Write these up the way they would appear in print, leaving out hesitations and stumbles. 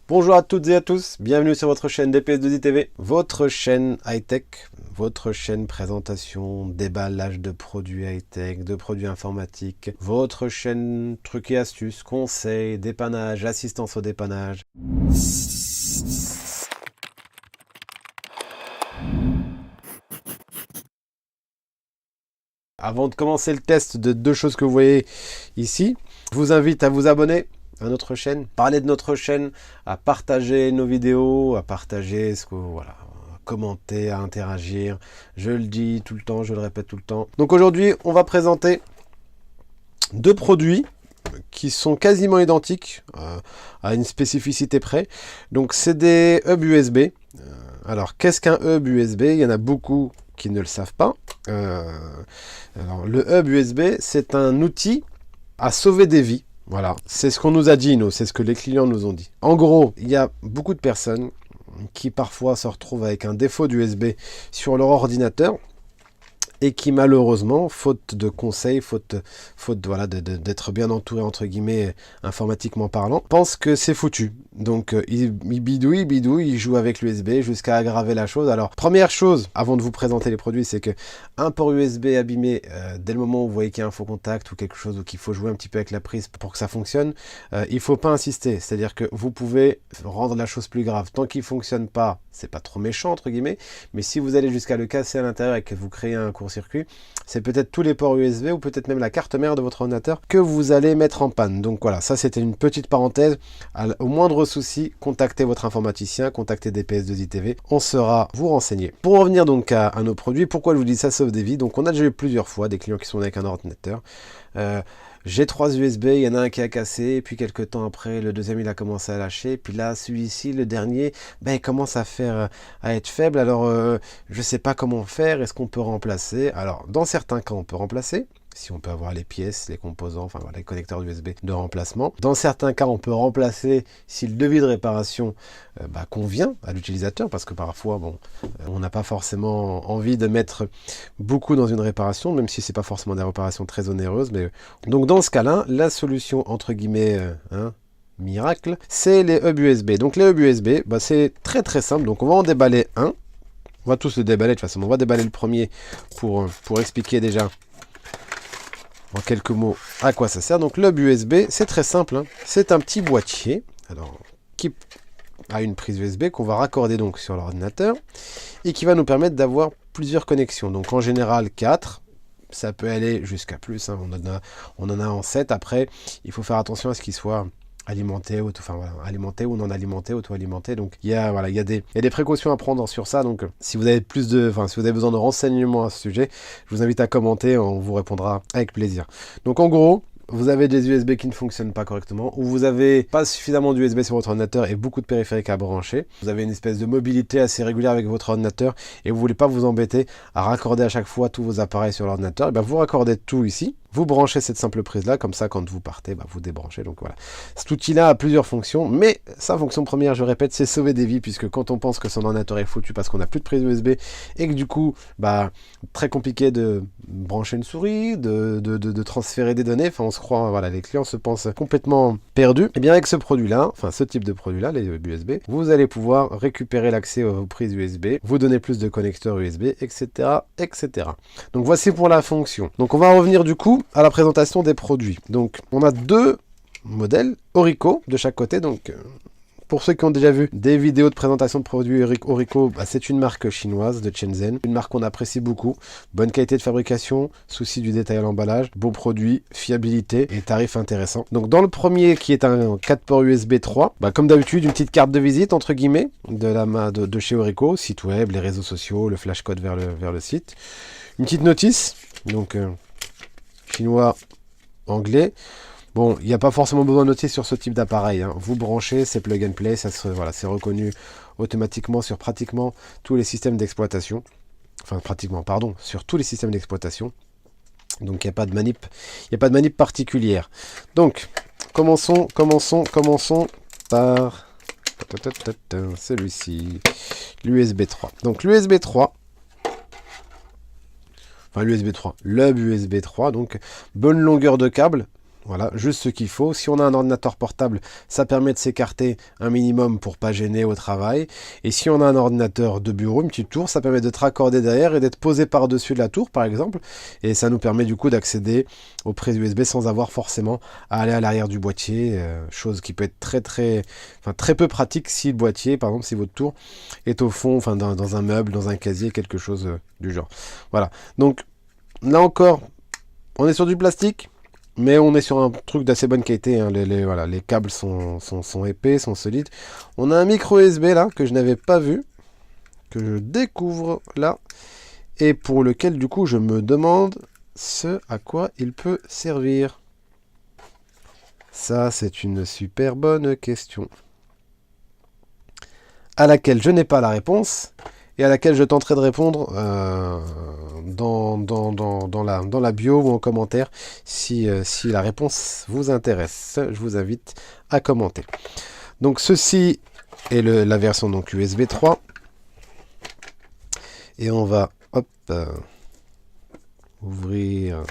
Bonjour à toutes et à tous, bienvenue sur votre chaîne DPS2i TV, votre chaîne high-tech, votre chaîne présentation, déballage de produits high-tech, de produits informatiques, votre chaîne trucs et astuces, conseils, dépannage, assistance au dépannage. Avant de commencer le test de deux choses que vous voyez ici, je vous invite à vous abonner à notre chaîne, parler de notre chaîne, à partager nos vidéos, à partager ce que voilà, à commenter, à interagir. Je le dis tout le temps, je le répète tout le temps. Donc aujourd'hui, on va présenter deux produits qui sont quasiment identiques à une spécificité près. Donc c'est des hubs USB. Alors qu'est-ce qu'un hub USB? Il y en a beaucoup qui ne le savent pas. Alors, le hub USB, c'est un outil à sauver des vies. Voilà, c'est ce qu'on nous a dit, nous, c'est ce que les clients nous ont dit. En gros, il y a beaucoup de personnes qui parfois se retrouvent avec un défaut d'USB sur leur ordinateur et qui malheureusement, faute de conseils, faute voilà, d'être bien entouré entre guillemets informatiquement parlant, pensent que c'est foutu. Donc il bidouille, il joue avec l'USB jusqu'à aggraver la chose. Alors première chose, avant de vous présenter les produits, c'est que un port USB abîmé, dès le moment où vous voyez qu'il y a un faux contact ou quelque chose, ou qu'il faut jouer un petit peu avec la prise pour que ça fonctionne, il ne faut pas insister. C'est-à-dire que vous pouvez rendre la chose plus grave. Tant qu'il ne fonctionne pas, c'est pas trop méchant entre guillemets, mais si vous allez jusqu'à le casser à l'intérieur et que vous créez un court-circuit, c'est peut-être tous les ports USB ou peut-être même la carte mère de votre ordinateur que vous allez mettre en panne. Donc voilà, ça c'était une petite parenthèse. Au moindre souci, contactez votre informaticien, contactez DPS2i TV, on saura vous renseigner. Pour revenir donc à nos produits, pourquoi je vous dis ça sauve des vies? Donc on a déjà eu plusieurs fois des clients qui sont avec un ordinateur. J'ai 3 USB, il y en a un qui a cassé, et puis quelques temps après, le deuxième il a commencé à lâcher, puis là, celui-ci, le dernier, ben, il commence à être faible, alors je sais pas comment faire, est-ce qu'on peut remplacer? Alors, dans certains cas, on peut remplacer, si on peut avoir les pièces, les composants, enfin voilà, les connecteurs USB de remplacement. Dans certains cas, on peut remplacer si le devis de réparation convient à l'utilisateur, parce que parfois, bon, on n'a pas forcément envie de mettre beaucoup dans une réparation, même si c'est pas forcément des réparations très onéreuses. Mais donc dans ce cas-là, la solution entre guillemets miracle, c'est les hubs USB. Donc les hubs USB, c'est très très simple. Donc on va en déballer un. On va tous le déballer de toute façon. On va déballer le premier pour expliquer déjà en quelques mots à quoi ça sert. Donc l'hub USB, c'est très simple, hein. C'est un petit boîtier alors, qui a une prise USB qu'on va raccorder donc sur l'ordinateur et qui va nous permettre d'avoir plusieurs connexions. Donc en général 4, ça peut aller jusqu'à plus, hein. On en a en 7. Après, il faut faire attention à ce qu'il soit alimenté, alimenté ou non alimenté, auto-alimenté. Donc il y a des précautions à prendre sur ça. Donc si vous avez si vous avez besoin de renseignements à ce sujet, je vous invite à commenter, on vous répondra avec plaisir. Donc en gros, vous avez des USB qui ne fonctionnent pas correctement, ou vous n'avez pas suffisamment d'USB sur votre ordinateur et beaucoup de périphériques à brancher. Vous avez une espèce de mobilité assez régulière avec votre ordinateur et vous ne voulez pas vous embêter à raccorder à chaque fois tous vos appareils sur l'ordinateur. Et bien vous raccordez tout ici. Vous branchez cette simple prise là, comme ça quand vous partez, vous débranchez. Donc voilà. Cet outil là a plusieurs fonctions, mais sa fonction première, je répète, c'est sauver des vies, puisque quand on pense que son ordinateur est foutu parce qu'on n'a plus de prise USB et que du coup, très compliqué de brancher une souris, de transférer des données, enfin on se croit, voilà, les clients se pensent complètement perdus. Et bien avec ce produit là, enfin ce type de produit là, les USB, vous allez pouvoir récupérer l'accès aux prises USB, vous donner plus de connecteurs USB, etc., etc. Donc voici pour la fonction. Donc on va revenir du coup à la présentation des produits. Donc on a deux modèles Orico de chaque côté. Donc pour ceux qui ont déjà vu des vidéos de présentation de produits Orico, c'est une marque chinoise de Shenzhen, une marque qu'on apprécie beaucoup. Bonne qualité de fabrication, souci du détail à l'emballage, beau produit, fiabilité et tarif intéressant. Donc dans le premier qui est un 4 ports USB 3, comme d'habitude une petite carte de visite entre guillemets de chez Orico, site web, les réseaux sociaux, le flash code vers le site. Une petite notice, donc chinois, anglais. Bon, il n'y a pas forcément besoin de noter sur ce type d'appareil, hein. Vous branchez, c'est plug and play, c'est reconnu automatiquement sur pratiquement tous les systèmes d'exploitation. Enfin, sur tous les systèmes d'exploitation. Donc il n'y a pas de manip particulière. Donc, commençons par celui-ci, l'USB 3. Donc l'USB 3, l'USB 3, donc bonne longueur de câble, Voilà, juste ce qu'il faut. Si on a un ordinateur portable, ça permet de s'écarter un minimum pour pas gêner au travail. Et si on a un ordinateur de bureau, une petite tour, ça permet d'être raccordé derrière et d'être posé par-dessus la tour, par exemple. Et ça nous permet du coup d'accéder aux prises USB sans avoir forcément à aller à l'arrière du boîtier, chose qui peut être très peu pratique si le boîtier, par exemple, si votre tour est au fond, enfin dans un meuble, dans un casier, quelque chose du genre. Voilà. Donc là encore, on est sur du plastique. Mais on est sur un truc d'assez bonne qualité, hein. Voilà, les câbles sont épais, sont solides. On a un micro USB là, que je n'avais pas vu, que je découvre là, et pour lequel du coup je me demande ce à quoi il peut servir. Ça, c'est une super bonne question, à laquelle je n'ai pas la réponse, et à laquelle je tenterai de répondre dans la bio ou en commentaire si la réponse vous intéresse. Je vous invite à commenter. Donc ceci est la version donc USB 3. Et on va ouvrir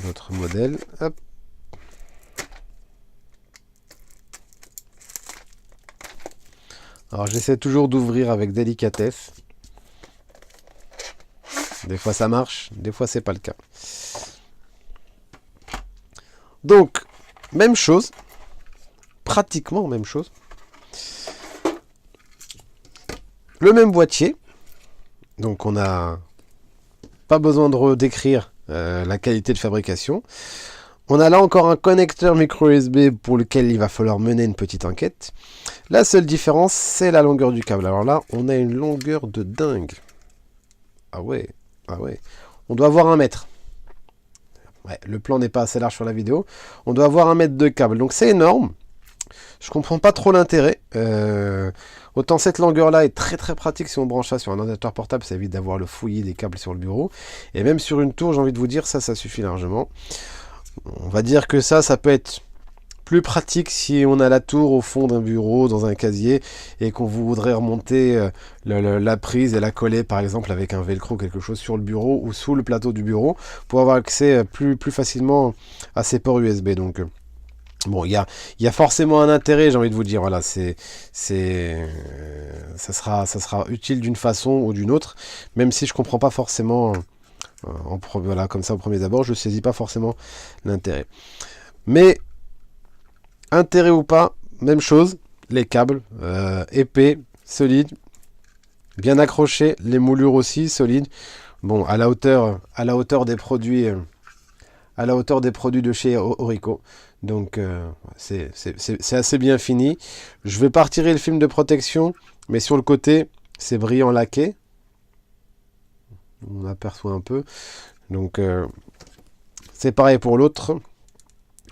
notre modèle. Hop. Alors j'essaie toujours d'ouvrir avec délicatesse. Des fois ça marche, des fois c'est pas le cas. Donc, même chose, pratiquement même chose. Le même boîtier, donc on n'a pas besoin de redécrire la qualité de fabrication. On a là encore un connecteur micro USB pour lequel il va falloir mener une petite enquête. La seule différence, c'est la longueur du câble. Alors là, on a une longueur de dingue. Ah ouais. On doit avoir 1 mètre. Ouais, le plan n'est pas assez large sur la vidéo. On doit avoir 1 mètre de câble. Donc c'est énorme. Je comprends pas trop l'intérêt. Autant cette longueur-là est très très pratique si on branche ça sur un ordinateur portable. Ça évite d'avoir le fouillis des câbles sur le bureau. Et même sur une tour, j'ai envie de vous dire, ça suffit largement. On va dire que ça peut être plus pratique si on a la tour au fond d'un bureau, dans un casier, et qu'on voudrait remonter la prise et la coller par exemple avec un velcro, quelque chose sur le bureau ou sous le plateau du bureau, pour avoir accès plus facilement à ces ports USB. Donc bon, il y a forcément un intérêt, j'ai envie de vous dire. Voilà, ça sera utile d'une façon ou d'une autre, même si je comprends pas forcément. Voilà, comme ça au premier abord, je ne saisis pas forcément l'intérêt. Mais intérêt ou pas, même chose, les câbles épais, solides, bien accrochés, les moulures aussi solides. Bon, à la hauteur des produits, de chez Orico. Donc c'est assez bien fini. Je vais pas retirer le film de protection, mais sur le côté, c'est brillant laqué. On aperçoit un peu. Donc c'est pareil pour l'autre.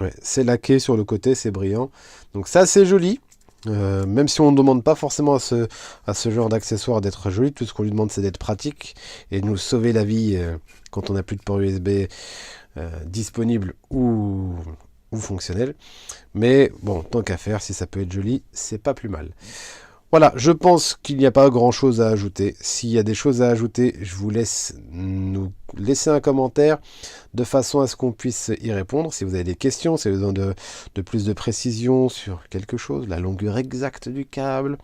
Ouais, c'est laqué sur le côté, c'est brillant. Donc ça c'est joli. Même si on ne demande pas forcément à ce genre d'accessoire d'être joli, tout ce qu'on lui demande c'est d'être pratique et de nous sauver la vie quand on n'a plus de port USB disponible ou fonctionnel. Mais bon, tant qu'à faire, si ça peut être joli, c'est pas plus mal. Voilà, je pense qu'il n'y a pas grand chose à ajouter. S'il y a des choses à ajouter, je vous laisse nous laisser un commentaire de façon à ce qu'on puisse y répondre. Si vous avez des questions, si vous avez besoin de plus de précision sur quelque chose, la longueur exacte du câble,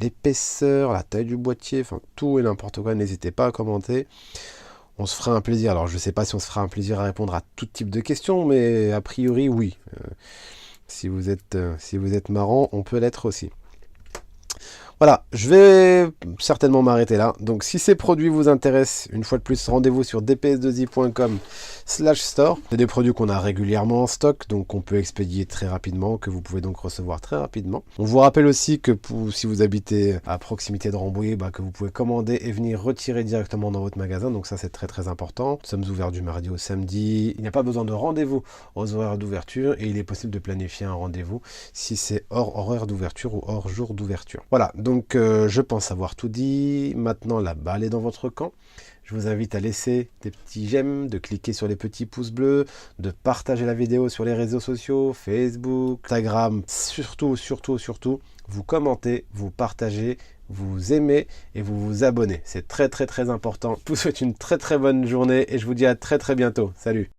l'épaisseur, la taille du boîtier, enfin tout et n'importe quoi, n'hésitez pas à commenter. On se fera un plaisir. Alors je ne sais pas si on se fera un plaisir à répondre à tout type de questions, mais a priori oui. Si vous êtes marrant, on peut l'être aussi. Voilà, je vais certainement m'arrêter là. Donc si ces produits vous intéressent, une fois de plus, rendez-vous sur dps2i.com/store. C'est des produits qu'on a régulièrement en stock, donc on peut expédier très rapidement, que vous pouvez donc recevoir très rapidement. On vous rappelle aussi que si vous habitez à proximité de Rambouillet, que vous pouvez commander et venir retirer directement dans votre magasin. Donc ça c'est très très important. Nous sommes ouverts du mardi au samedi. Il n'y a pas besoin de rendez-vous aux horaires d'ouverture et il est possible de planifier un rendez-vous si c'est hors horaire d'ouverture ou hors jour d'ouverture. Voilà. Donc je pense avoir tout dit. Maintenant la balle est dans votre camp. Je vous invite à laisser des petits j'aime, de cliquer sur les petits pouces bleus, de partager la vidéo sur les réseaux sociaux, Facebook, Instagram. Surtout, vous commentez, vous partagez, vous aimez et vous vous abonnez. C'est très très très important. Je vous souhaite une très très bonne journée et je vous dis à très très bientôt. Salut!